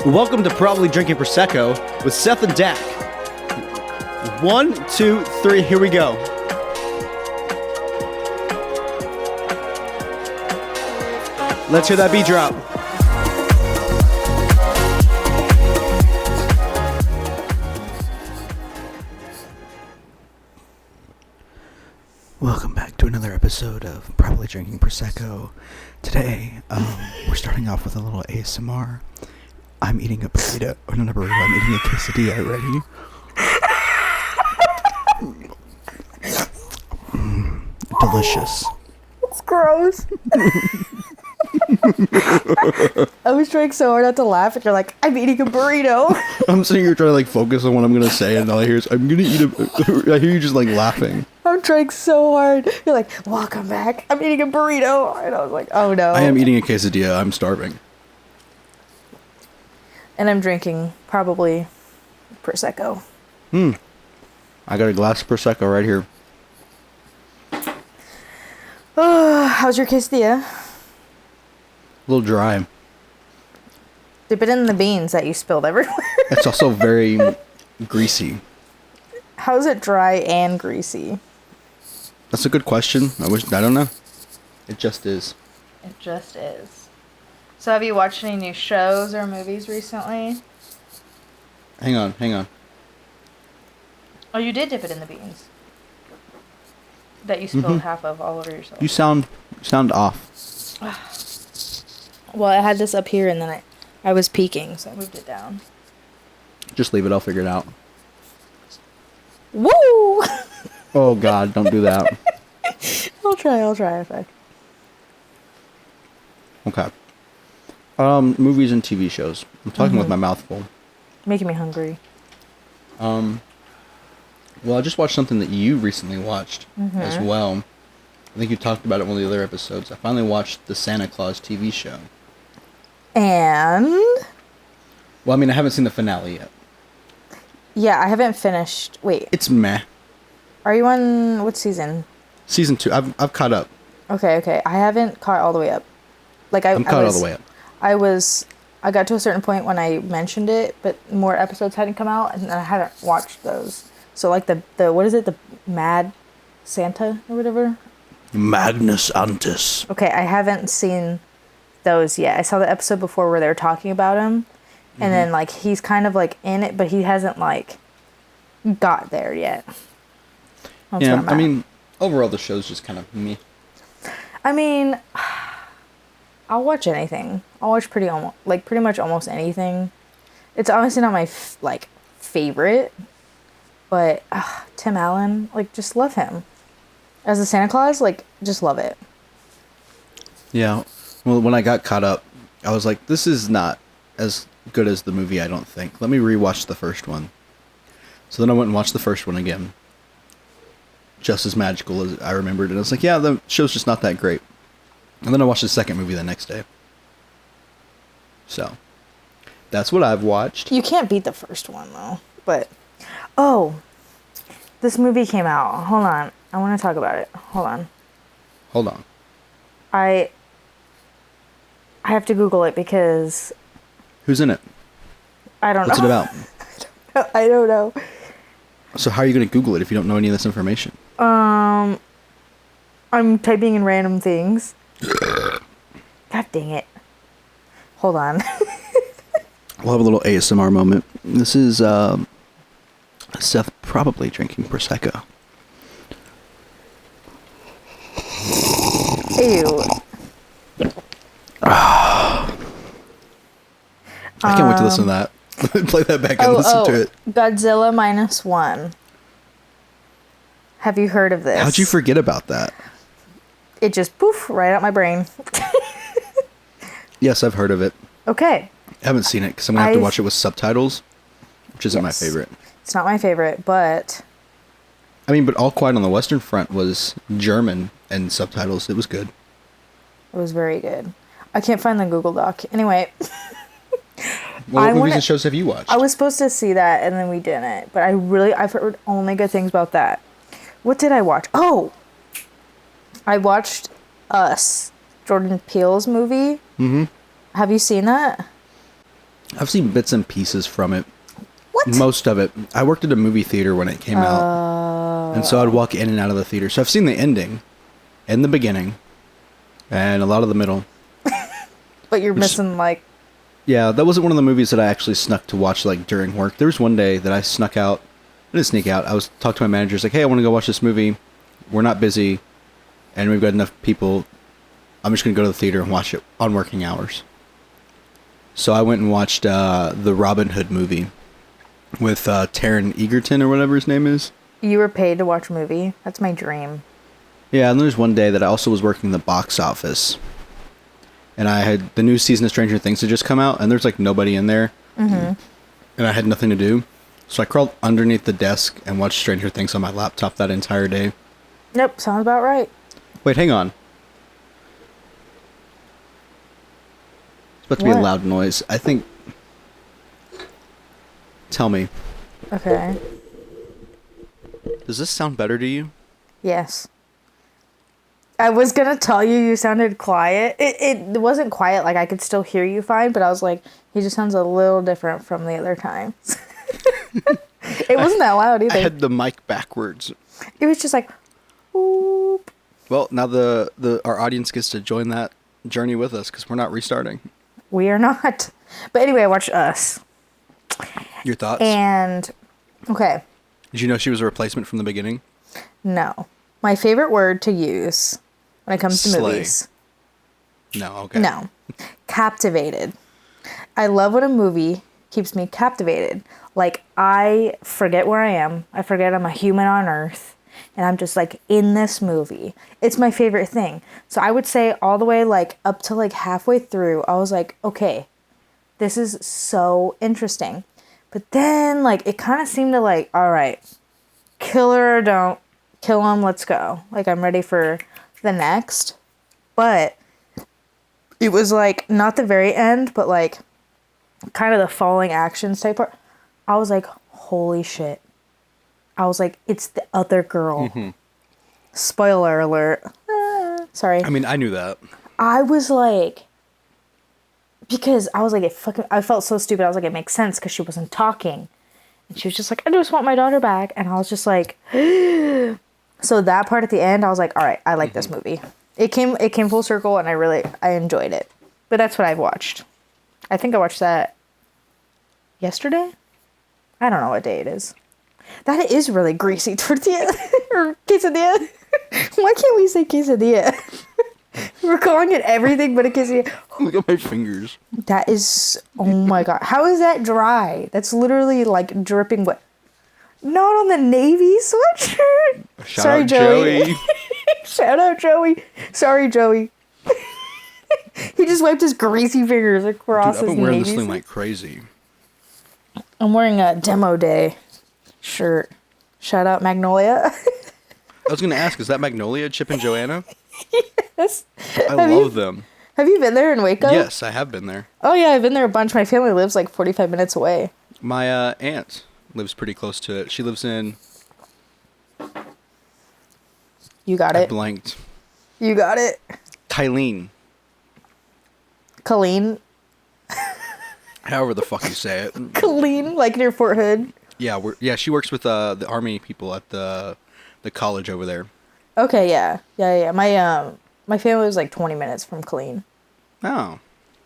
Welcome to Probably Drinking Prosecco with Seth and Dak. 1, 2, 3, here we go. Let's hear that beat drop. Welcome back to another episode of Probably Drinking Prosecco. Today, we're starting off with a little ASMR. I'm eating a burrito. Oh, not a burrito. I'm eating a quesadilla. Ready? Delicious. It's gross. I was trying so hard not to laugh, and you're like, I'm eating a burrito. I'm sitting here trying to focus on what I'm gonna say, and all I hear is I'm gonna eat a. I hear you just laughing. I'm trying so hard. You're like, welcome back. I'm eating a burrito, and I was like, oh no. I am eating a quesadilla. I'm starving. And I'm drinking probably Prosecco. I got a glass of Prosecco right here. How's your quesadilla? A little dry. Dip it in the beans that you spilled everywhere. It's also very greasy. How's it dry and greasy? That's a good question. I don't know. It just is. It just is. So have you watched any new shows or movies recently? Hang on. Oh, you did dip it in the beans. That you spilled half of all over yourself. You sound off. Well, I had this up here and then I was peeking, so I moved it down. Just leave it. I'll figure it out. Woo! Oh God, don't do that. I'll try. Okay. Movies and TV shows. I'm talking with my mouth full. Making me hungry. Well, I just watched something that you recently watched as well. I think you talked about it in one of the other episodes. I finally watched the Santa Claus TV show. And? Well, I mean, I haven't seen the finale yet. Yeah, I haven't finished. Wait. It's meh. Are you on what season? Season 2. I've caught up. Okay. I haven't caught all the way up. I'm caught all the way up. I got to a certain point when I mentioned it, but more episodes hadn't come out, and I hadn't watched those. So, like, the what is it? The Mad Santa or whatever? Magnus Antis. Okay, I haven't seen those yet. I saw the episode before where they were talking about him, and then, like, he's kind of, like, in it, but he hasn't, like, got there yet. That's Yeah, I mean, overall, the show's just kind of me. I mean, I'll watch anything. I'll watch pretty much almost anything. It's honestly not my, favorite, but Tim Allen, just love him. As a Santa Claus, just love it. Yeah. Well, when I got caught up, I was like, this is not as good as the movie, I don't think. Let me rewatch the first one. So then I went and watched the first one again. Just as magical as I remembered. And I was like, yeah, the show's just not that great. And then I watched the second movie the next day. So, that's what I've watched. You can't beat the first one, though. But, this movie came out. Hold on. I want to talk about it. Hold on. I have to Google it because... Who's in it? I don't know. What's it about? I don't know. So how are you going to Google it if you don't know any of this information? I'm typing in random things. God dang it. Hold on. We'll have a little ASMR moment. This is Seth probably drinking Prosecco. Ew. I can't wait to listen to that. Play that back and listen to it. Godzilla -1. Have you heard of this? How'd you forget about that? It just poof right out my brain. Yes, I've heard of it. Okay. I haven't seen it because I'm going to have to watch it with subtitles, which isn't my favorite. It's not my favorite, but... I mean, but All Quiet on the Western Front was German and subtitles. It was good. It was very good. I can't find the Google Doc. Anyway... Well, what movies and shows have you watched? I was supposed to see that, and then we didn't. But I've heard only good things about that. What did I watch? Oh! I watched Us, Jordan Peele's movie. Mm-hmm. Have you seen that? I've seen bits and pieces from it. What? Most of it. I worked at a movie theater when it came out. And so I'd walk in and out of the theater. So I've seen the ending and the beginning and a lot of the middle. But you're missing like... Yeah, that wasn't one of the movies that I actually snuck to watch like during work. There was one day that I snuck out. I didn't sneak out. I was talking to my managers like, hey, I want to go watch this movie. We're not busy. And we've got enough people. I'm just going to go to the theater and watch it on working hours. So I went and watched the Robin Hood movie with Taron Egerton or whatever his name is. You were paid to watch a movie? That's my dream. Yeah, and there's one day that I also was working the box office. And I had the new season of Stranger Things had just come out, and there's like nobody in there. Mm-hmm. And I had nothing to do. So I crawled underneath the desk and watched Stranger Things on my laptop that entire day. Nope, sounds about right. Wait, hang on. It's about to be a loud noise. I think... Tell me. Okay. Does this sound better to you? Yes. I was gonna tell you you sounded quiet. It wasn't quiet, like I could still hear you fine, but I was like, he just sounds a little different from the other times. It wasn't that loud either. I had the mic backwards. It was just like, whoop. Well, now our audience gets to join that journey with us because we're not restarting. We are not. But anyway, I watched Us. Your thoughts? And, okay. Did you know she was a replacement from the beginning? No. My favorite word to use when it comes to Slay. movies. No, okay. No. Captivated. I love when a movie keeps me captivated. Like, I forget where I am. I forget I'm a human on Earth. And I'm just, like, in this movie. It's my favorite thing. So I would say all the way, like, up to, like, halfway through, I was like, okay, this is so interesting. But then, like, it kind of seemed to, like, all right, kill her or don't. Kill him, let's go. Like, I'm ready for the next. But it was, like, not the very end, but, like, kind of the falling actions type part. I was like, holy shit. I was like, it's the other girl. Mm-hmm. Spoiler alert. Sorry. I mean, I knew that. I was like, because I was like, I felt so stupid. I was like, it makes sense because she wasn't talking. And she was just like, I just want my daughter back. And I was just like, so that part at the end, I was like, all right, I like this movie. It came full circle and I enjoyed it. But that's what I've watched. I think I watched that yesterday. I don't know what day it is. That is really greasy tortilla or quesadilla. Why can't we say quesadilla? We're calling it everything but a quesadilla. Look at my fingers. That is, oh my god. How is that dry? That's literally like dripping wet. Not on the Navy sweatshirt. Sorry, Joey. Shout out, Joey. Sorry, Joey. He just wiped his greasy fingers across his Navy. I've been wearing this thing like crazy. I'm wearing a demo day shirt. Shout out, Magnolia. I was going to ask, is that Magnolia, Chip and Joanna? Yes. I love them. Have you been there in Waco? Yes, I have been there. Oh, yeah, I've been there a bunch. My family lives like 45 minutes away. My aunt lives pretty close to it. She lives in... You got I it. blanked. You got it. Kylene. Colleen. However the fuck you say it. Colleen, like near Fort Hood. Yeah, she works with the army people at the college over there. Okay, yeah. My family was like 20 minutes from Colleen. Oh.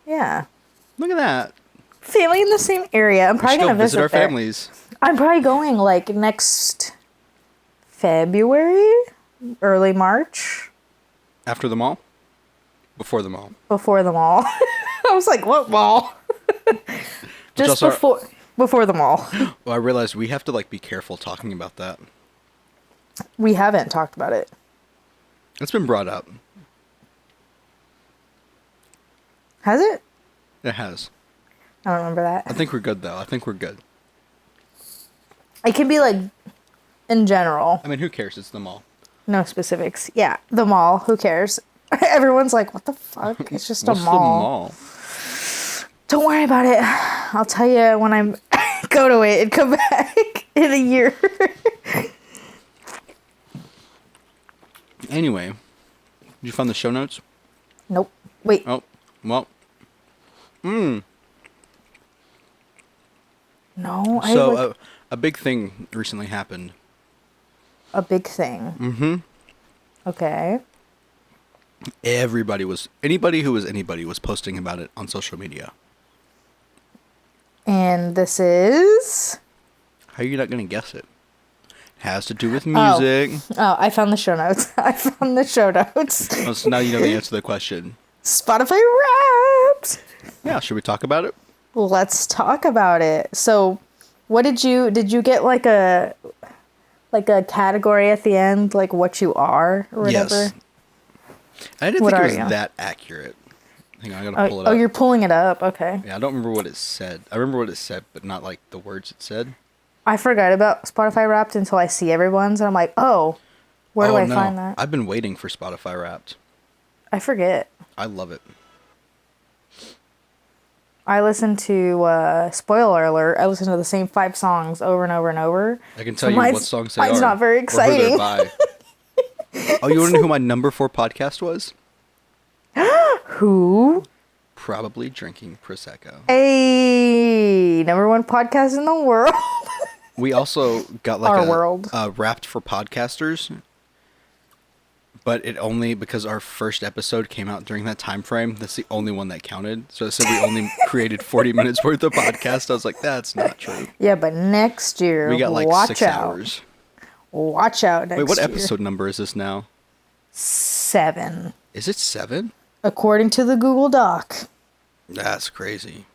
Yeah. Look at that. Family in the same area. I'm probably gonna visit our there. families. I'm probably going like next February, early March. After the mall? Before the mall? Before the mall. I was like, what mall? Just before the mall. Well, I realized we have to like be careful talking about that. We haven't talked about it. It's been brought up. Has it? It has. I don't remember that. I think we're good though. I think we're good. It can be like in general. I mean, who cares? It's the mall. No specifics. Yeah, the mall. Who cares? Everyone's like, what the fuck? It's just a mall. The mall? Don't worry about it. I'll tell you when I'm go to it and come back in a year. Anyway, did you find the show notes? Nope. Wait. Oh, well. No, I So, like a big thing recently happened. a big thing. Mm-hmm. Okay. Anybody who was anybody was posting about it on social media. And this is. How are you not going to guess it? Has to do with Oh. music. Oh, I found the show notes. I found the show notes. Oh, so now you know the answer to the question. Spotify Wrapped. Yeah, should we talk about it? Let's talk about it. So, what did you get like a category at the end, like what you are or whatever? Yes. I didn't What think it are was you? that accurate. Hang on, I gotta pull it Oh, up. you're pulling it up. Okay. Yeah, I don't remember what it said. I remember what it said, but not like the words it said. I forgot about Spotify Wrapped until I see everyone's, and I'm like, oh, where do I no. find that? I've been waiting for Spotify Wrapped. I forget. I love it. I listen to, spoiler alert, I listen to the same 5 songs over and over and over. I can tell you what songs they are. Mine's not very or who exciting. they're by. Oh, you want to know who my number 4 podcast was? Who? Probably Drinking Prosecco. Hey, number 1 podcast in the world. We also got like Our world. Wrapped for podcasters, but it only because our first episode came out during that time frame. That's the only one that counted. So it said we only created 40 minutes worth of podcast. I was like, that's not true. Yeah, but next year, We got like watch 6 out. hours. Watch out next Wait, what year. episode number is this now? 7. Is it 7? According to the Google Doc. That's crazy.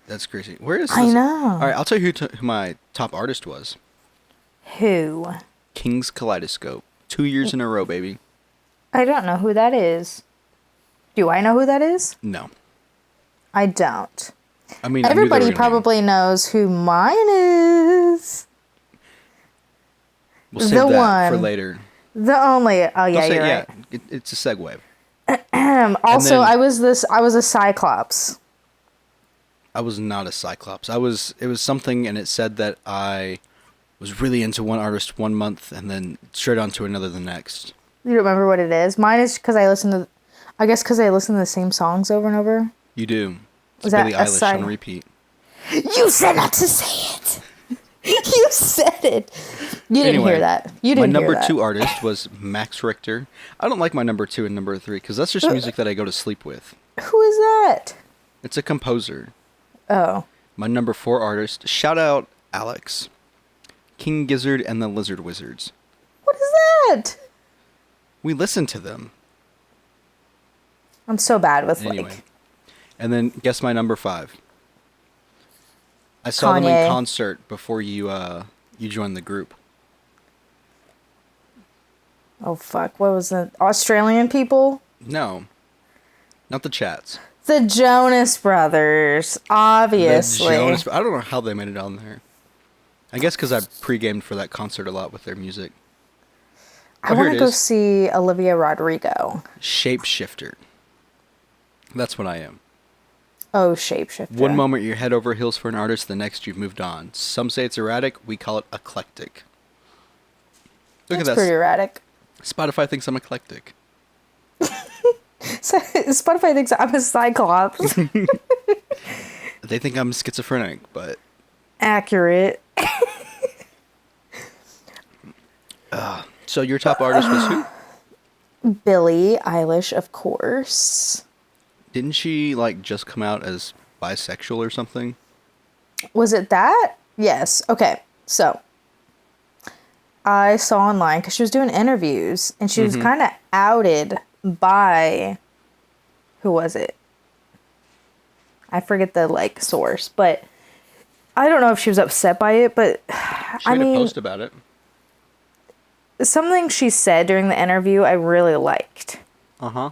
That's crazy. Where is this? I know. All right, I'll tell you who my top artist was. Who? King's Kaleidoscope. 2 years in a row, baby. I don't know who that is. Do I know who that is? No. I don't. I mean, I knew they Everybody were gonna probably knows who mine is. We'll save the that for one. later. The only. Oh yeah, I'll say, you're yeah, right. it's a segue. Also, then- I was a Cyclops. I was not a Cyclops. It was something, and it said that I was really into one artist 1 month, and then straight on to another the next. You don't remember what it is? Mine is because I listen to the same songs over and over. You do. It's Was that Billie a Eilish on repeat. You said not to say it. You said it. You didn't Anyway, hear that. You didn't My hear number that. 2 artist was Max Richter. I don't like my number 2 and number 3 because that's just music that I go to sleep with. Who is that? It's a composer. Oh. My number 4 artist, shout out Alex. King Gizzard and the Lizard Wizards. What is that? We listened to them. I'm so bad with Anyway. like. And then guess my number 5. I saw them Kanye. in concert before you joined the group. Oh fuck! What was it? Australian people? No. Not the Chats. The Jonas Brothers, obviously. I don't know how they made it on there. I guess because I pre-gamed for that concert a lot with their music. I Oh, here want to it go is. see Olivia Rodrigo. Shapeshifter. That's what I am. Oh, Shapeshifter. One moment you're head over heels for an artist, the next you've moved on. Some say it's erratic, we call it eclectic. Look That's at pretty that. erratic. Spotify thinks I'm eclectic. So, Spotify thinks I'm a Cyclops. They think I'm schizophrenic, but Accurate. so your top artist was who? Billie Eilish, of course. Didn't she like just come out as bisexual or something? Was it that? Yes. Okay. So I saw online because she was doing interviews and she was kind of outed by who was it? I forget the like source, but I don't know if she was upset by it, but She made a post about it. something she said during the interview I really liked. Uh-huh.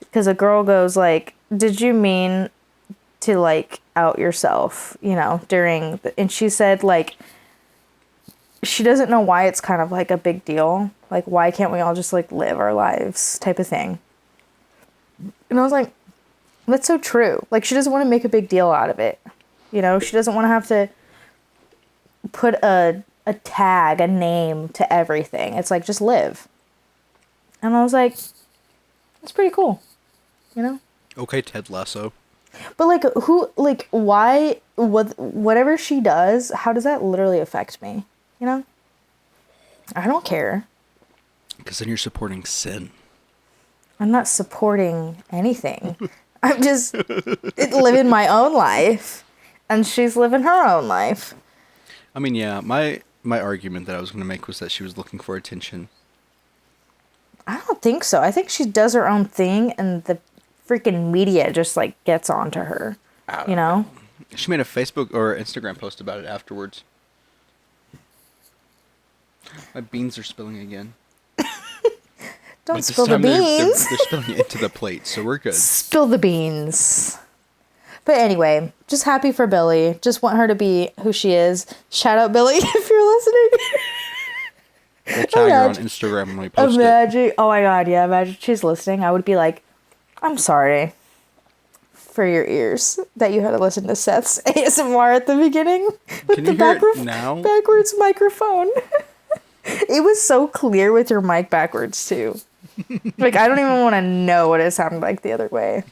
Because a girl goes like, did you mean to like out yourself, you know, and she said like, she doesn't know why it's kind of like a big deal. Like, why can't we all just like live our lives type of thing? And I was like, that's so true. Like, she doesn't want to make a big deal out of it. You know, she doesn't want to have to put a tag, a name to everything. It's like, just live. And I was like, that's pretty cool. You know? Okay, Ted Lasso. But like, who, like, why, whatever she does, how does that literally affect me? You know? I don't care. Because then you're supporting sin. I'm not supporting anything. I'm just living my own life, and she's living her own life. I mean, yeah, my argument that I was going to make was that she was looking for attention. I don't think so. I think she does her own thing, and the freaking media just like gets onto her. You know? She made a Facebook or Instagram post about it afterwards. My beans are spilling again. Don't But this spill the time beans. They're spilling it into the plate, so we're good. Spill the beans. But anyway, just happy for Billy. Just want her to be who she is. Shout out Billy if you're listening. We'll tag her on Instagram when we post Imagine, oh my god, yeah, imagine she's listening. I would be like, I'm sorry for your ears that you had to listen to Seth's ASMR at the beginning with Can the you hear it now? backwards microphone. It was so clear with your mic backwards too. Like, I don't even want to know what it sounded like the other way.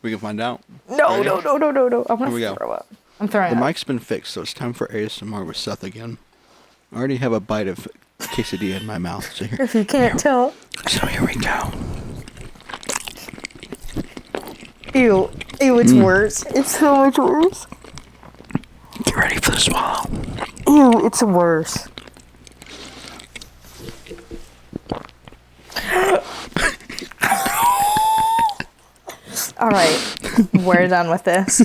We can find out. No. Ready? No. I'm Here we gonna go. throw up. I'm throwing The up. mic's been fixed, so it's time for ASMR with Seth again. I already have a bite of quesadilla in my mouth. So here, If you can't tell. so here we go. Ew, it's worse. It's so much worse. Get ready for the swallow. Ew, it's worse. All right, we're done with this.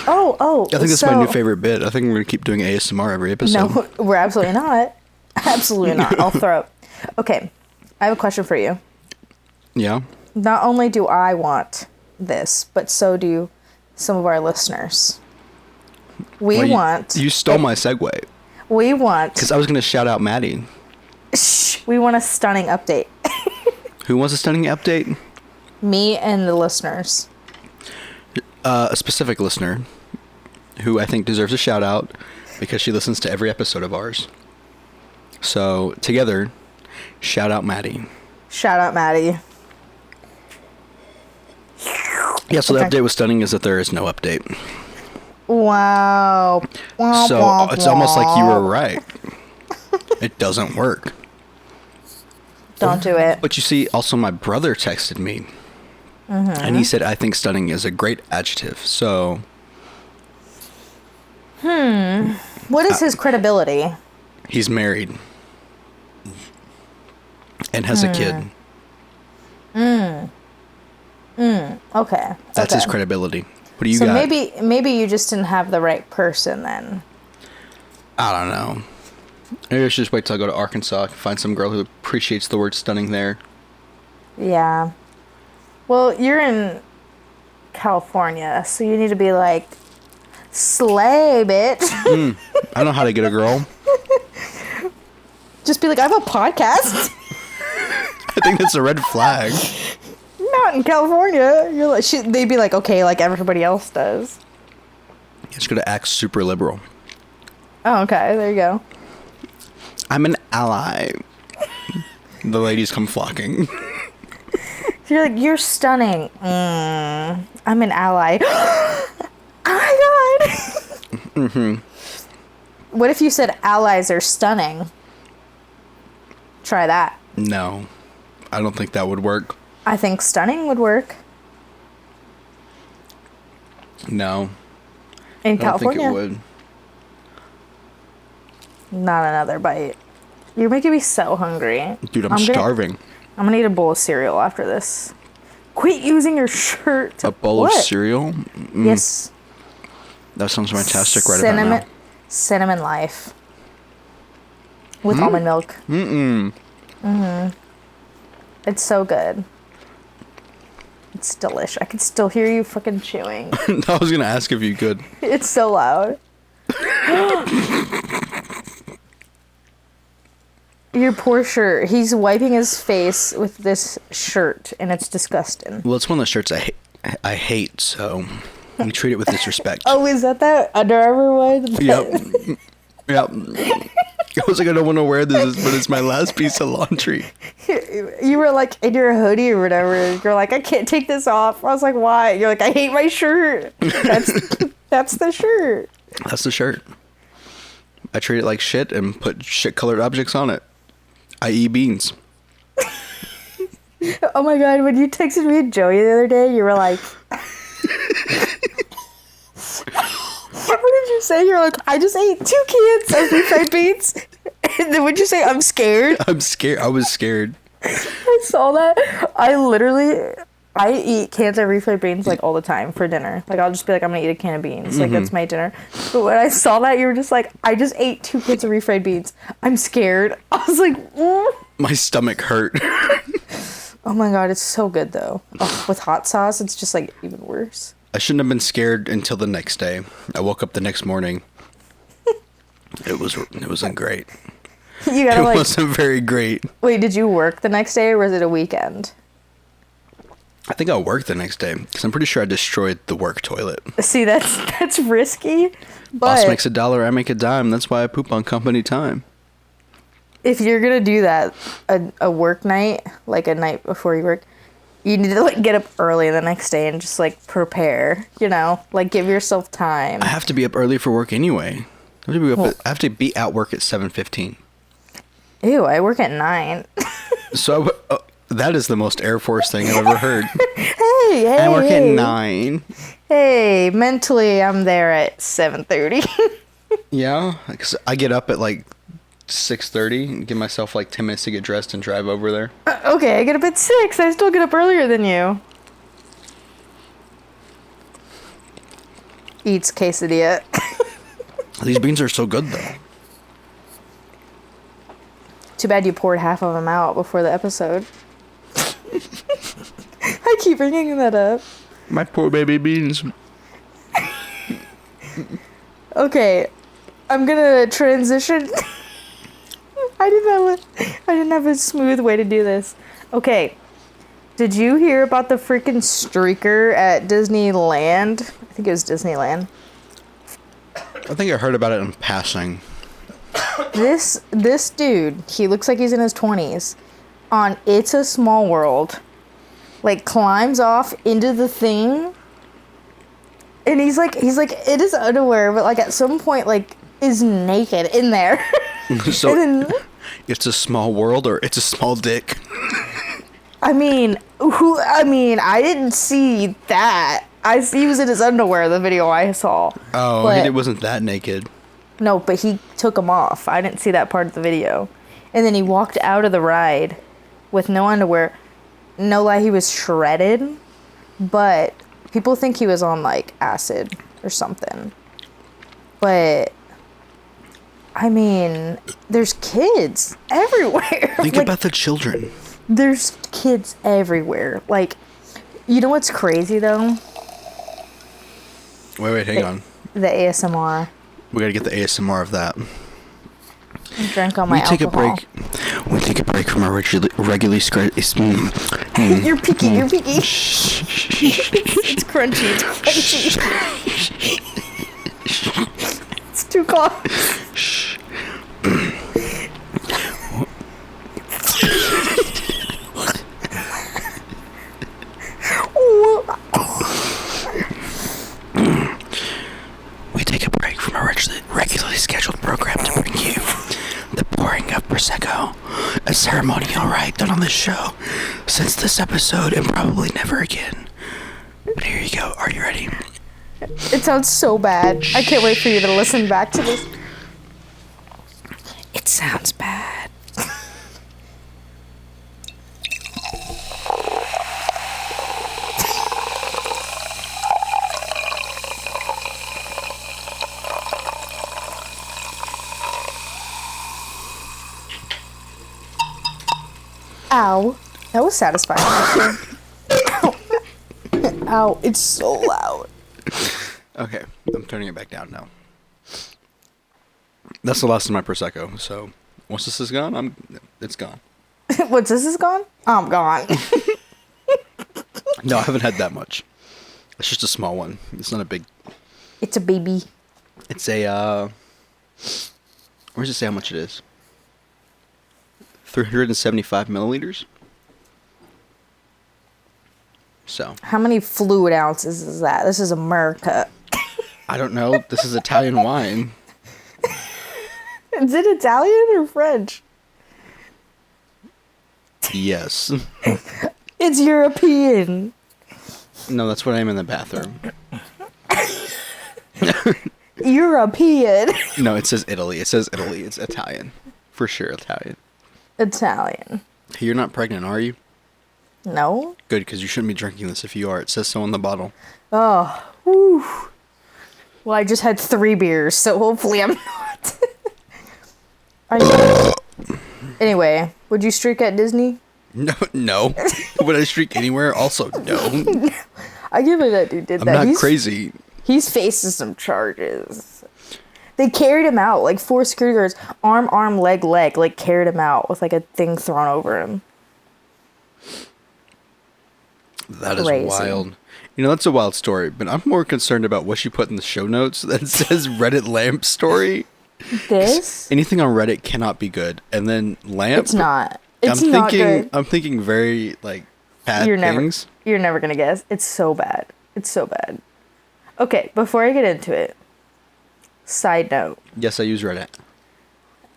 Oh, I think that's my new favorite bit. I think we're gonna keep doing ASMR every episode. No, we're absolutely not. Absolutely not. I'll throw up. Okay, I have a question for you. Yeah. Not only do I want this, but so do some of our listeners. Well, You stole my segue. We want. Because I was gonna shout out Maddie. We want a stunning update. Who wants a stunning update? Me and the listeners. A specific listener who I think deserves a shout out because she listens to every episode of ours. So together, shout out Maddie. Shout out Maddie. Yeah, so the Okay. update with stunning is that there is no update. Wow. So it's almost like you were right. It doesn't work. Don't do it. But you see, also my brother texted me. And he said, I think stunning is a great adjective. So What is his credibility? he's married. And has a kid. Okay. That's okay. his credibility. What do you So got? maybe you just didn't have the right person then. I don't know. Maybe I should just wait till I go to Arkansas and find some girl who appreciates the word stunning there. Yeah. Well, you're in California, so you need to be like, slay, bitch. I don't know how to get a girl. Just be like, I have a podcast. I think that's a red flag. Not in California. You're like, they'd be like, okay, like everybody else does. It's going to act super liberal. Oh, okay. There you go. I'm an ally. The ladies come flocking. You're like, you're stunning. I'm an ally. Oh my god. What if you said allies are stunning? Try that. No, I don't think that would work. I think stunning would work. No, In I don't think California. it would. Not another bite. You're making me so hungry. Dude, I'm starving. I'm gonna eat a bowl of cereal after this. Quit using your shirt. A bowl What? of cereal? Yes. That sounds fantastic right about now. Cinnamon Life. With almond milk. It's so good. It's delish. I can still hear you fucking chewing. I was going to ask if you could. It's so loud. Your poor shirt. He's wiping his face with this shirt, and it's disgusting. Well, it's one of the shirts I hate, so we treat it with disrespect. Oh, is that Under Armour one? Yep. Yep. I was like, I don't want to wear this, but it's my last piece of laundry. You were like in your hoodie or whatever. You're like, I can't take this off. I was like, why? You're like, I hate my shirt. That's the shirt. That's the shirt. I treat it like shit and put shit-colored objects on it, i.e. beans. Oh my god, when you texted me and Joey the other day, you were like... What did you say? You're like, I just ate 2 cans of refried beans. And then would you say, I'm scared? I'm scared. I was scared. I saw that. I eat cans of refried beans like all the time for dinner. Like I'll just be like, I'm gonna eat a can of beans. Like that's my dinner. But when I saw that, you were just like, I just ate 2 cans of refried beans. I'm scared. I was like, My stomach hurt. Oh my god, it's so good though. Oh, with hot sauce, it's just like even worse. I shouldn't have been scared until the next day. I woke up the next morning. It wasn't great. You gotta It wasn't very great. Wait, did you work the next day or was it a weekend? I think I worked the next day because I'm pretty sure I destroyed the work toilet. See, that's risky. But Boss makes $1, I make a dime. That's why I poop on company time. if you're gonna do that, a work night, like a night before you work, you need to like get up early the next day and just like prepare. You know, like give yourself time. I have to be up early for work anyway. I have to be at work at 7:15. Ew, I work at 9. So that is the most Air Force thing I've ever heard. Hey, I work at 9. Hey, mentally I'm there at 7:30. Yeah, because I get up at like 6:30 and give myself like 10 minutes to get dressed and drive over there. Okay, I get up at 6. I still get up earlier than you. Eats quesadilla. These beans are so good though. Too bad you poured half of them out before the episode. I keep bringing that up. My poor baby beans. Okay, I'm gonna transition. I didn't have a smooth way to do this. Okay, did you hear about the freaking streaker at Disneyland? I think it was Disneyland. I think I heard about it in passing. This dude, he looks like he's in his 20s. On It's a Small World, like climbs off into the thing, and he's like in his underwear, but like at some point like is naked in there. So then, it's a small world or it's a small dick. I mean, I didn't see that. He was in his underwear, the video I saw. Oh, but, it wasn't that naked. No, but he took them off. I didn't see that part of the video. And then he walked out of the ride with no underwear. No lie, he was shredded. But people think he was on, like, acid or something. But, I mean, there's kids everywhere. Think like, about the children. There's kids everywhere. Like, you know what's crazy, though? Wait, hang on. The ASMR. We gotta get the ASMR of that. I drank all my alcohol. We take a break from our regularly You're picky. You're picky. It's crunchy. It's crunchy. It's too close. We take a break from our regularly scheduled program to bring you the pouring of Prosecco, a ceremonial rite done on this show since this episode and probably never again. But here you go. Are you ready? It sounds so bad. I can't wait for you to listen back to this. It sounds bad. Ow. That was satisfying. Ow, it's so loud. Okay, I'm turning it back down now. That's the last of my Prosecco, so once this is gone, it's gone. Once this is gone, I'm gone. No, I haven't had that much. It's just a small one. It's not a big... It's a baby. It's a, Where does it say how much it is? 375 milliliters. So. How many fluid ounces is that? This is America. I don't know. This is Italian wine. Is it Italian or French? Yes. It's European. No, that's what I am in the bathroom. European. No, it says Italy. It says Italy. It's Italian. For sure, Italian. Italian. Hey, you're not pregnant, are you? No. Good, because you shouldn't be drinking this if you are. It says so on the bottle. Oh, whew. Well, I just had 3 beers, so hopefully I'm not. Anyway, would you streak at Disney? No. Would I streak anywhere? Also, no. I can't believe that dude did I'm that. not crazy. He's facing some charges. They carried him out, like 4 security guards, arm, leg, like carried him out with like a thing thrown over him. That is wild. You know, that's a wild story, but I'm more concerned about what she put in the show notes that says Reddit lamp story. This? Anything on Reddit cannot be good. And then lamp? It's not. It's not good. I'm thinking very, like, bad things. You're never going to guess. It's so bad. It's so bad. Okay, before I get into it, side note. Yes, I use Reddit.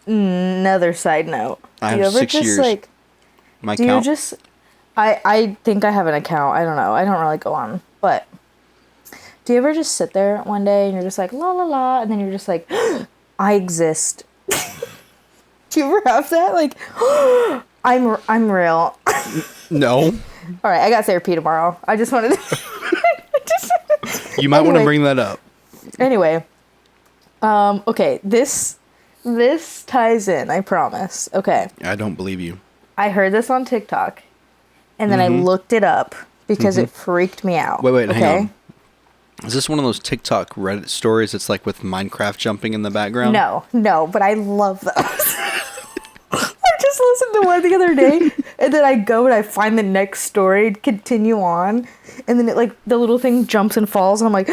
Another side note. I have 6 years. My account. I think I have an account. I don't know. I don't really go on. But do you ever just sit there one day and you're just like, la la la, and then you're just like, I exist. Do you ever have that? Like, I'm real. No. All right, I got therapy tomorrow. I just wanted to... You might want to bring that up. Anyway. Okay, this ties in, I promise. Okay. I don't believe you. I heard this on TikTok, and then I looked it up because it freaked me out. Wait, hang on. Is this one of those TikTok Reddit stories that's like with Minecraft jumping in the background? No, but I love those. I just listened to one the other day, and then I go and I find the next story, continue on, and then it like the little thing jumps and falls, and I'm like,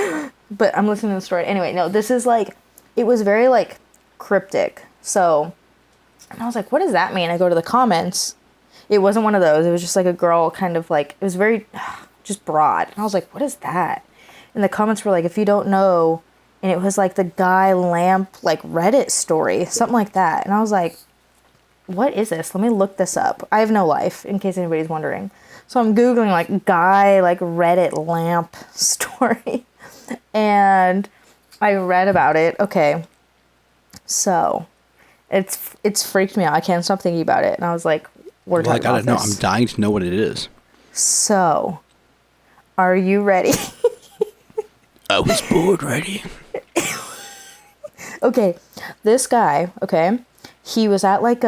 but I'm listening to the story. Anyway, no, this is like, it was very like cryptic. So, and I was like, what does that mean? I go to the comments. It wasn't one of those. It was just like a girl kind of like, it was very just broad. And I was like, what is that? And the comments were like, if you don't know, and it was like the guy lamp, like Reddit story, something like that. And I was like, what is this? Let me look this up. I have no life, in case anybody's wondering. So I'm Googling like guy, like Reddit lamp story. And I read about it. Okay. So it's freaked me out. I can't stop thinking about it. And I was like, we're talking about this. I gotta know. I'm dying to know what it is. So, are you ready? I was bored ready. Okay, this guy, okay, he was at like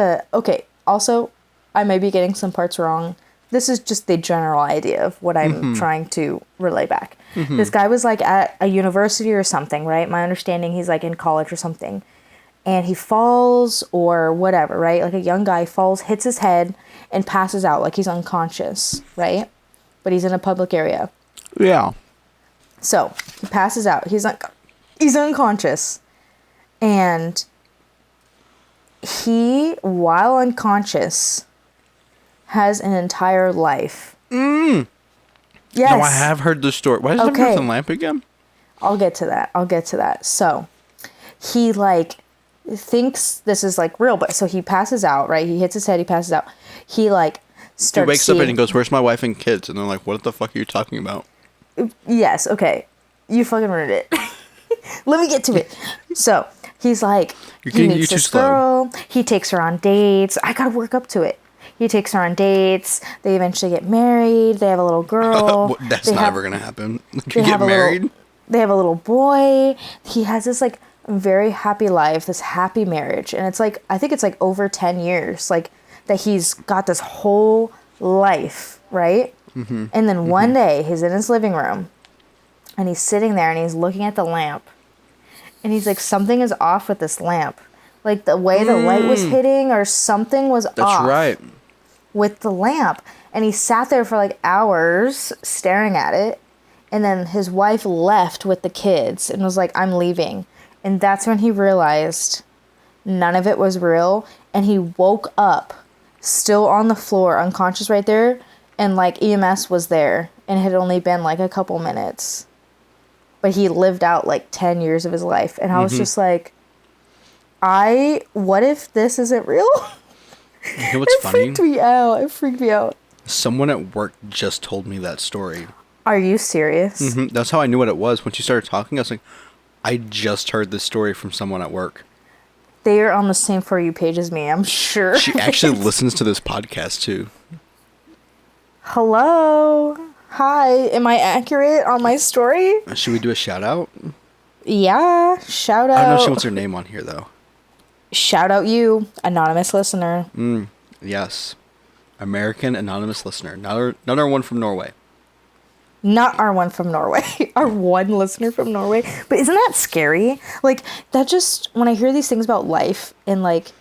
also, I may be getting some parts wrong. This is just the general idea of what I'm trying to relay back. This guy was like at a university or something, right? My understanding, he's like in college or something. And he falls or whatever, right? Like a young guy falls, hits his head, and passes out like he's unconscious, right? But he's in a public area. Yeah. So he passes out. He's unconscious. And he, while unconscious, has an entire life. Yes. No, I have heard the story. Why is it with the lamp again? I'll get to that. So he like thinks this is like real, but so he passes out, right? He hits his head, he passes out. He like starts He wakes up and he goes, where's my wife and kids? And they're like, what the fuck are you talking about? Yes, okay. You fucking ruined it. Let me get to it. So he's like, he meets this girl. He takes her on dates. I gotta work up to it. He takes her on dates. They eventually get married. They have a little girl. That's never gonna happen. You get married? They have a little boy. He has this like very happy life, this happy marriage. And it's like, I think it's like over 10 years, like that he's got this whole life, right? And then one day he's in his living room and he's sitting there and he's looking at the lamp. And he's like, something is off with this lamp. Like the way the light was hitting or something was off. That's right. With the lamp. And he sat there for like hours staring at it. And then his wife left with the kids and was like, I'm leaving. And that's when he realized none of it was real, and he woke up still on the floor, unconscious right there, and like EMS was there, and it had only been like a couple minutes. But he lived out like 10 years of his life, and I was just like, what if this isn't real? You know what's funny? It freaked me out. Someone at work just told me that story. Are you serious? Mm-hmm. That's how I knew what it was. When she started talking, I was like, I just heard this story from someone at work. They are on the same For You page as me, I'm sure. She actually listens to this podcast, too. Hello. Hi. Am I accurate on my story? Should we do a shout out? Yeah. Shout out. I don't know if she wants her name on here, though. Shout out you, anonymous listener. Yes. American anonymous listener. Not our one from Norway. Not our one from Norway. Our one listener from Norway. But isn't that scary? Like, that just, when I hear these things about life, and like,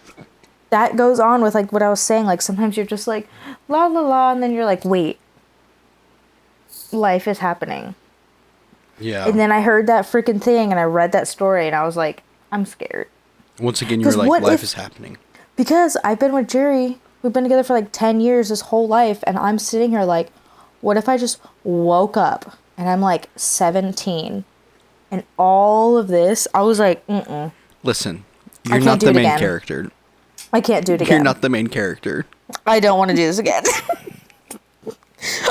that goes on with like what I was saying. Like, sometimes you're just like, la la la, and then you're like, wait, life is happening. Yeah. And then I heard that freaking thing, and I read that story, and I was like, I'm scared. Once again, you were like, life is happening. Because I've been with Jerry, we've been together for like 10 years, this whole life, and I'm sitting here like, what if I just woke up and I'm like 17 and all of this, I was like, Listen, you're not the main character. I can't do it again. You're not the main character. I don't want to do this again.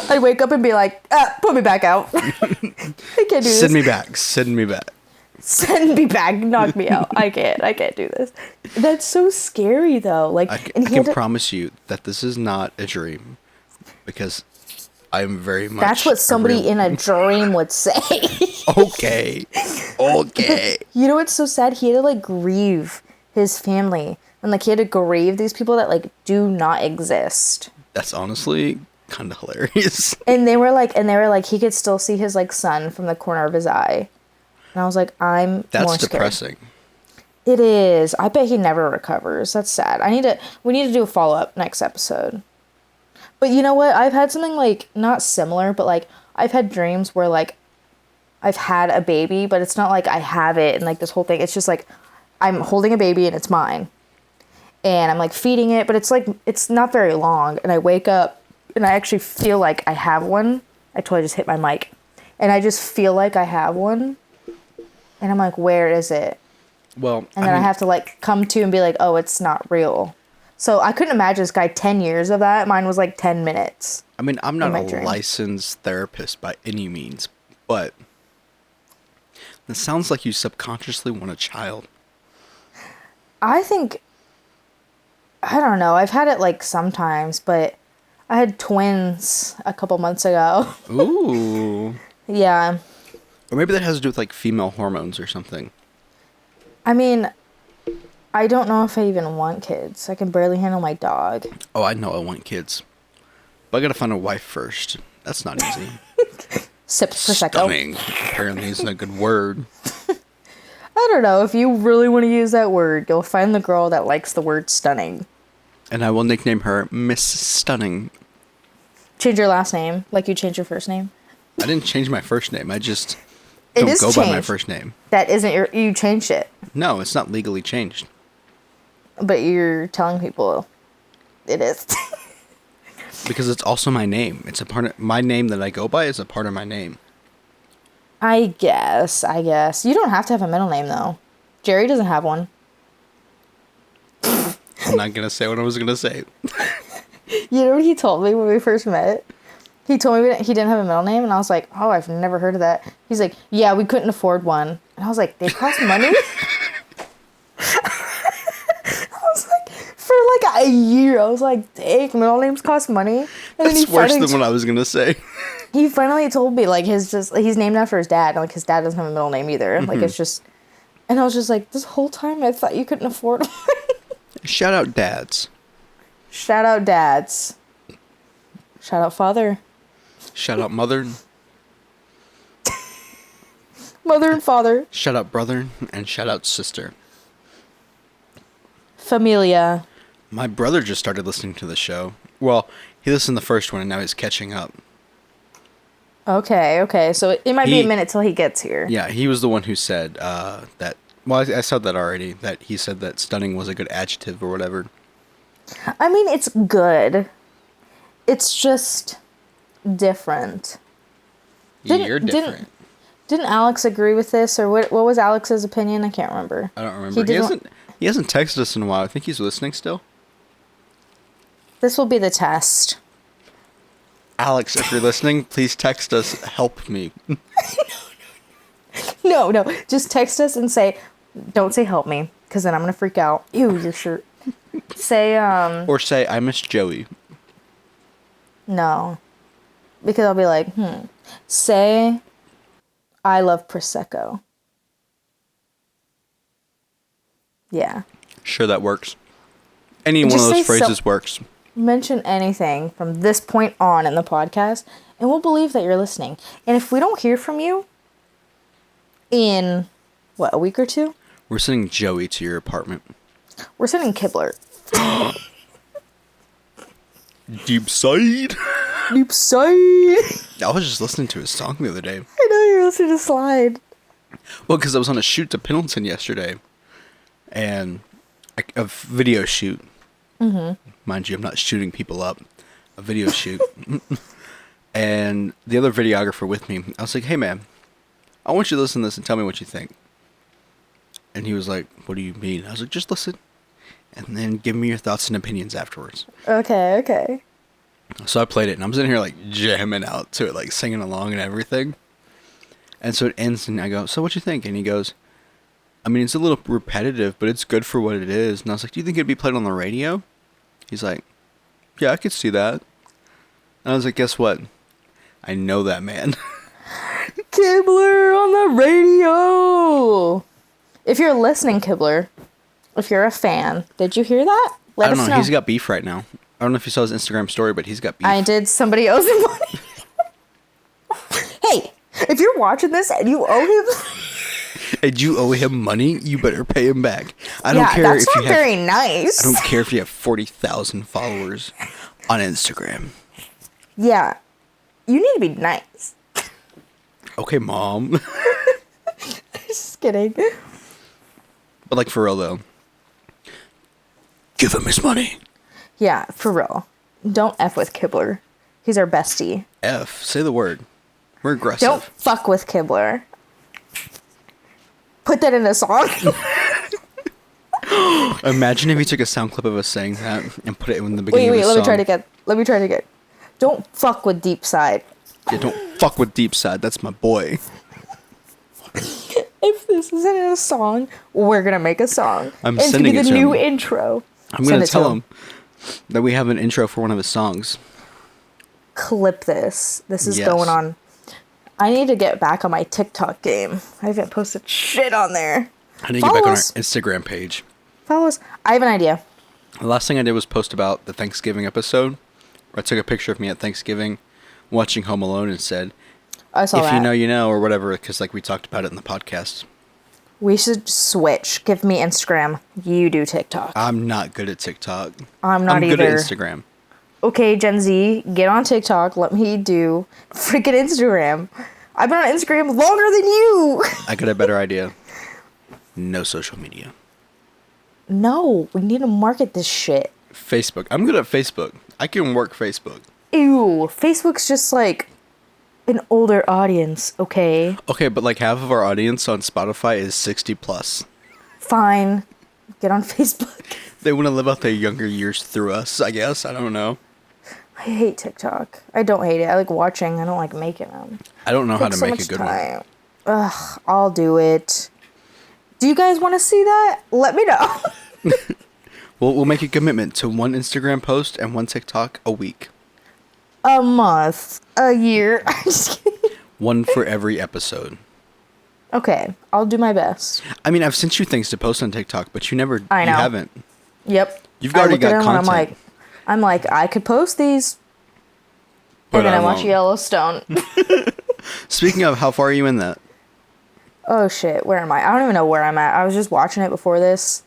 I wake up and be like, put me back out. I can't do this. Send me back. Send me back. Send me back. Knock me out. I can't do this. That's so scary though. Like, I can promise you that this is not a dream, because I'm very much. That's what somebody in a dream would say. Okay. You know what's so sad? He had to like grieve his family, and like he had to grieve these people that like do not exist. That's honestly kind of hilarious. And they were like, he could still see his like son from the corner of his eye. And I was like, That's more depressing. Scared. It is. I bet he never recovers. That's sad. We need to do a follow-up next episode. But you know what? I've had something like, not similar, but like, I've had dreams where like, I've had a baby, but it's not like I have it and like this whole thing. It's just like, I'm holding a baby and it's mine. And I'm like feeding it, but it's like, it's not very long. And I wake up and I actually feel like I have one. I totally just hit my mic. And I just feel like I have one. And I'm like, where is it? Well, and then I have to like come to and be like, oh, it's not real. So I couldn't imagine this guy 10 years of that. Mine was like 10 minutes. I mean, I'm not a licensed therapist by any means, but it sounds like you subconsciously want a child. I don't know. I've had it like sometimes, but I had twins a couple months ago. Ooh. Yeah. Or maybe that has to do with like female hormones or something. I mean, I don't know if I even want kids. I can barely handle my dog. Oh, I know I want kids. But I gotta find a wife first. That's not easy. Sips Prosecco. Stunning. Apparently isn't a good word. I don't know. If you really want to use that word, you'll find the girl that likes the word stunning. And I will nickname her Miss Stunning. Change your last name like you changed your first name? I didn't change my first name. I just don't go by my first name. That isn't you changed it. No, it's not legally changed. But you're telling people it is. Because it's also my name. It's a part of my name that I go by is a part of my name. I guess. You don't have to have a middle name though. Jerry doesn't have one. I'm not gonna say what I was gonna say. You know what he told me when we first met? He told me he didn't have a middle name, and I was like, oh, I've never heard of that. He's like, yeah, we couldn't afford one. And I was like, they cost money? I was like, for like a year, I was like, dang, middle names cost money. And That's worse than what I was going to say. He finally told me, like, he's named after his dad, and like, his dad doesn't have a middle name either. Mm-hmm. Like, it's just, and I was just like, this whole time I thought you couldn't afford one. Shout out dads. Shout out dads. Shout out father. Shout out mother. Mother and father. Shout out brother and shout out sister. Familia. My brother just started listening to the show. Well, he listened to the first one and now he's catching up. Okay. So it might be a minute till he gets here. Yeah, he was the one who said that Well, I said that already. That he said that stunning was a good adjective or whatever. I mean, it's good. It's just different. You're different. Didn't Alex agree with this, or what was Alex's opinion? I can't remember. I don't remember. He hasn't texted us in a while. I think he's listening still. This will be the test. Alex, if you're listening, please text us. Help me. No. Just text us and say, don't say help me, because then I'm going to freak out. Ew, your shirt. Say, Or say, I miss Joey. No. Because I'll be like, Say, I love Prosecco. Yeah. Sure, that works. Any Just one of those say phrases works. Mention anything from this point on in the podcast, and we'll believe that you're listening. And if we don't hear from you in, a week or two? We're sending Joey to your apartment. We're sending Kibler. Deep side. Deep side. I was just listening to his song the other day. I know you're listening to Slide. Well, because I was on a shoot to Pendleton yesterday. And a video shoot. Mm-hmm. Mind you, I'm not shooting people up. A video shoot. And the other videographer with me, I was like, hey, man, I want you to listen to this and tell me what you think. And he was like, what do you mean? I was like, just listen. And then give me your thoughts and opinions afterwards. Okay. So I played it, and I'm sitting here, like, jamming out to it, like, singing along and everything. And so it ends, and I go, so what you think? And he goes, I mean, it's a little repetitive, but it's good for what it is. And I was like, do you think it'd be played on the radio? He's like, yeah, I could see that. And I was like, guess what? I know that man. Kibler on the radio. If you're listening, Kibler, if you're a fan, did you hear that? Let us know. I don't know. He's got beef right now. I don't know if you saw his Instagram story, but he's got beef. I did. Somebody owes him money. Hey, if you're watching this and you owe him... And you owe him money, you better pay him back. I don't care that's if you not very nice. I don't care if you have 40,000 followers on Instagram. Yeah. You need to be nice. Okay, Mom. Just kidding. But, like, for real, though. Give him his money. Yeah, for real. Don't F with Kibler. He's our bestie. F. Say the word. We're aggressive. Don't fuck with Kibler. Put that in a song. Imagine if you took a sound clip of us saying that and put it in the beginning of the song. Let me try it again. Don't fuck with Deep Side. Yeah, don't fuck with Deep Side. That's my boy. If this isn't in a song, we're gonna make a song. I'm it's sending gonna be it the to new him. intro. I'm gonna tell him that we have an intro for one of his songs. Clip this. This is Yes. going on. I need to get back on my TikTok game. I haven't posted shit on there. I need to get back on our Instagram page. Follow us. I have an idea. The last thing I did was post about the Thanksgiving episode, where I took a picture of me at Thanksgiving watching Home Alone and said, I saw that. If you know, you know, or whatever, because like we talked about it in the podcast. We should switch. Give me Instagram. You do TikTok. I'm not good at TikTok. I'm not good either. at Instagram. Okay, Gen Z, get on TikTok. Let me do freaking Instagram. I've been on Instagram longer than you. I got a better idea. No social media. No, we need to market this shit. Facebook. I'm good at Facebook. I can work Facebook. Ew, Facebook's just like an older audience, okay? Okay, but like half of our audience on Spotify is 60 plus. Fine. Get on Facebook. They want to live out their younger years through us, I guess. I don't know. I hate TikTok. I don't hate it. I like watching. I don't like making them. I don't know how to so make much a good time. one. Ugh, I'll do it. Do you guys want to see that? Let me know. We'll make a commitment to one Instagram post and one TikTok a week. A month. A year. I'm just kidding. One for every episode. Okay, I'll do my best. I mean, I've sent you things to post on TikTok, but you never. I know. You haven't. Yep. You've already got content. I'm like, I could post these. But and then I watch won't. Yellowstone. Speaking of, how far are you in that? Oh shit, where am I? I don't even know where I'm at. I was just watching it before this.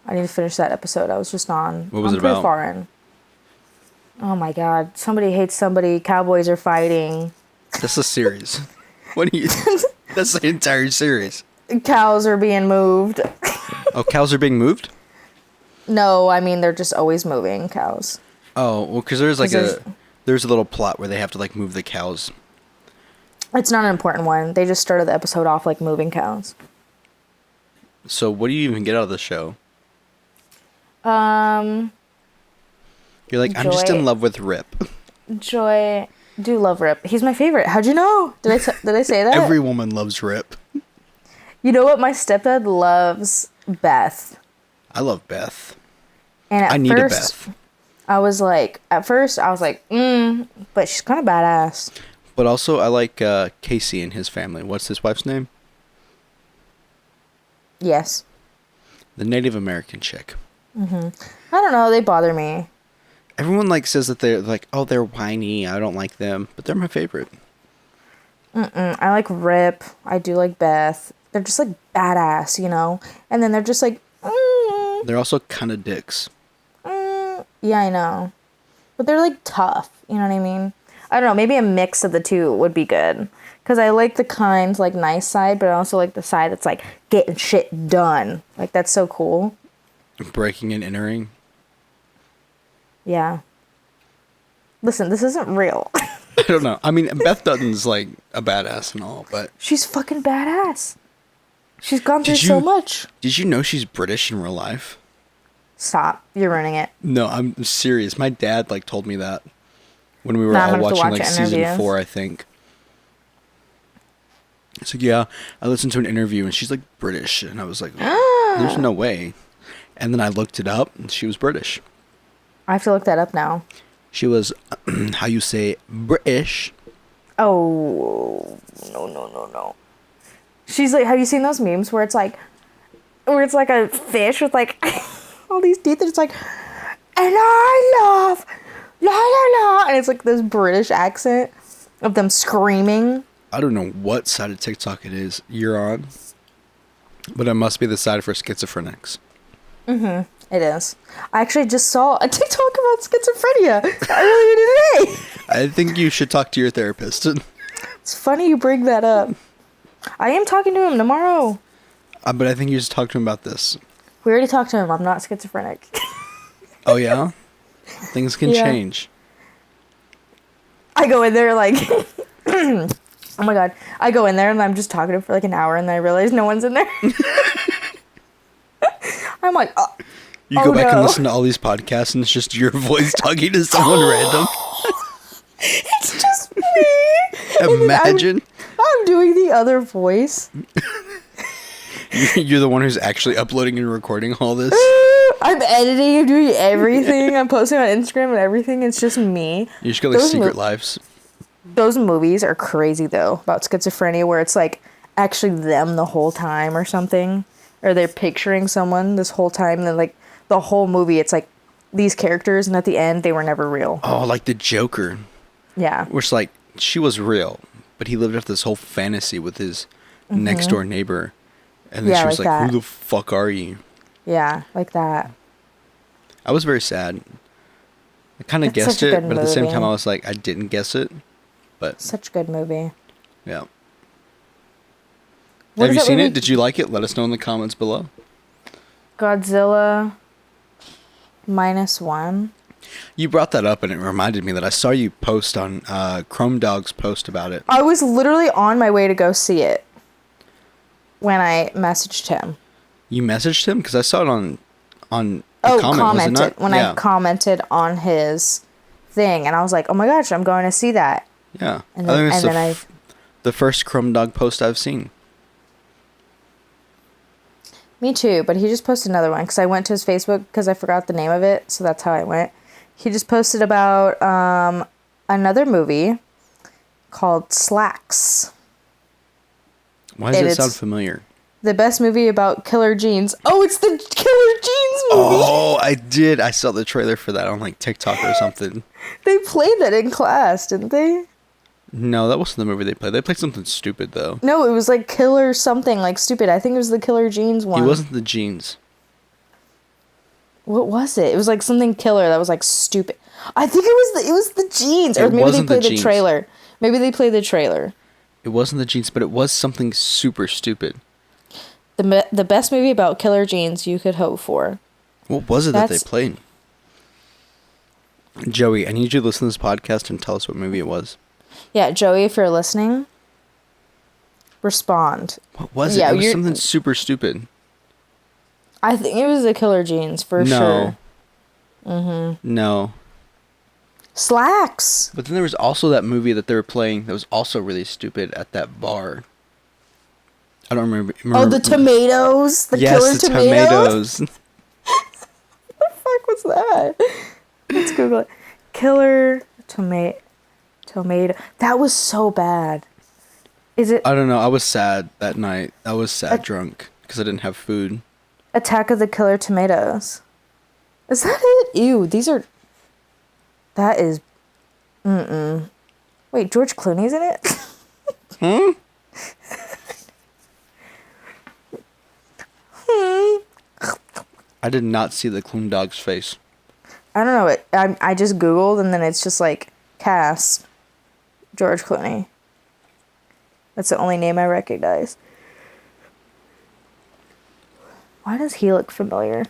I need to finish that episode. I was just on. What was I'm it pretty about? far in. Oh my god. Somebody hates somebody. Cowboys are fighting. That's a series. What do you? That's the entire series. Cows are being moved. Oh, cows are being moved? No, I mean they're just always moving cows. Oh, well, because there's like 'Cause there's a little plot where they have to like move the cows. It's not an important one. They just started the episode off like moving cows. So what do you even get out of the show? You're like, I'm just Joy. in love with Rip. Joy, do love Rip. He's my favorite. How'd you know? Did I say that? Every woman loves Rip. You know what? My stepdad loves Beth. I love Beth. And I need a Beth. At first I was like, but she's kind of badass. But also, I like Casey and his family. What's his wife's name? Yes. The Native American chick. I don't know. They bother me. Everyone like says that they're like, oh, they're whiny. I don't like them, but they're my favorite. I like Rip. I do like Beth. They're just like badass, you know? And then they're just like, They're also kind of dicks. yeah, I know. But they're like tough. You know what I mean? I don't know. Maybe a mix of the two would be good. Because I like the kind, like, nice side, but I also like the side that's like getting shit done. Like, that's so cool. Breaking and entering. Yeah. Listen, this isn't real. I don't know. I mean, Beth Dutton's like a badass and all, but She's fucking badass. She's gone through so much. Did you know she's British in real life? Stop. You're ruining it. No, I'm serious. My dad like told me that when we were Now I'm all gonna have to watching watch like season interviews. 4, I think. So yeah, I listened to an interview and she's like British, and I was like, "There's no way." And then I looked it up, and she was British. I have to look that up now. She was, how you say, British. Oh, no. She's like, have you seen those memes where it's like a fish with like all these teeth and it's like, and I love, la la la. And it's like this British accent of them screaming. I don't know what side of TikTok it is you're on, but it must be the side for schizophrenics. It is. I actually just saw a TikTok about schizophrenia earlier today. I think you should talk to your therapist. It's funny you bring that up. I am talking to him tomorrow. But I think you should talk to him about this. We already talked to him. I'm not schizophrenic. Oh, yeah? Things can Yeah. change. I go in there like, oh my god. I go in there and I'm just talking to him for like an hour and then I realize no one's in there. I'm like, You go back and no. listen to all these podcasts, and it's just your voice talking to someone random. It's just me. Imagine. I'm doing the other voice. You're the one who's actually uploading and recording all this. I'm editing, I'm doing everything. I'm posting on Instagram and everything. It's just me. You just got like Those secret lives. Those movies are crazy though about schizophrenia where it's like actually them the whole time or something. Or they're picturing someone this whole time and then like the whole movie it's like these characters and at the end they were never real. Oh, like the Joker. Yeah. Which like she was real, but he lived up this whole fantasy with his next door neighbor. And then Yeah, she was like like, that. who the fuck are you? Yeah, like that. I was very sad. I kind of It's guessed such a it, good but at the same time movie. I was like, I didn't guess it. But Such a good movie. yeah. What Have is you that seen movie? it? Did you like it? Let us know in the comments below. Godzilla -1. You brought that up and it reminded me that I saw you post on Chrome Dog's post about it. I was literally on my way to go see it when I messaged him. You messaged him? Because I saw it on the Oh, comment, was it commented. not? When Yeah. I commented on his thing. And I was like, oh my gosh, I'm going to see that. Yeah. And I then, think it's and then the first Chrome Dog post I've seen. Me too, but he just posted another one because I went to his Facebook because I forgot the name of it. So that's how I went. He just posted about another movie called Slacks. Why does And it sound it's- familiar? The best movie about killer jeans. Oh, it's the Killer Jeans movie. Oh, I did. I saw the trailer for that on like TikTok or something. They played that in class, didn't they? No, that wasn't the movie they played. They played something stupid though. No, it was like Killer something, like stupid. I think it was the Killer Jeans one. It wasn't the jeans. What was it? It was like something killer that was like stupid. I think it was the jeans. Or It maybe they wasn't the played the jeans. trailer. Maybe they played the trailer. It wasn't the jeans, but it was something super stupid. The best movie about killer jeans you could hope for. What was it that they That's- played? Joey, I need you to listen to this podcast and tell us what movie it was. Yeah, Joey, if you're listening, respond. What was it? Yeah, It was you're- something super stupid. I think it was the killer jeans for sure. No. Slacks. But then there was also that movie that they were playing that was also really stupid at that bar. I don't remember. Oh, the tomatoes. The yes, killer the tomatoes. tomatoes. What the fuck was that? Let's Google it. Killer tomato. That was so bad. Is it I don't know. I was sad that night. I was sad drunk because I didn't have food. Attack of the Killer Tomatoes? Is that it? Ew, these are... That is... Wait, George Clooney's in it? I did not see the Cloon Dog's face. I don't know. I just Googled and then it's just like, cast George Clooney. That's the only name I recognize. Why does he look familiar?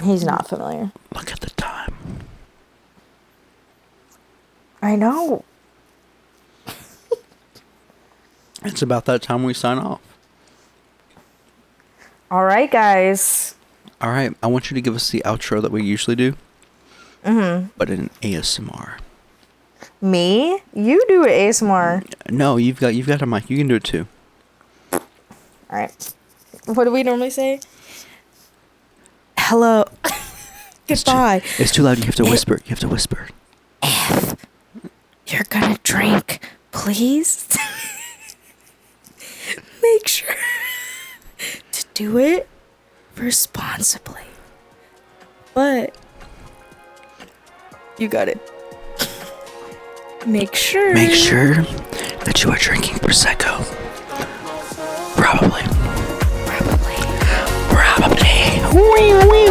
He's not familiar. Look at the time. I know. It's about that time we sign off. All right, guys. All right, I want you to give us the outro that we usually do. But in ASMR. Me? You do it, ASMR. No, you've got a mic. You can do it too. All right. What do we normally say? Hello. Goodbye. It's too loud. You have to whisper. You have to whisper. You're gonna drink, please. Make sure to do it responsibly. But you got it. Make sure that you are drinking Prosecco. Probably. Probably. Wee, wee.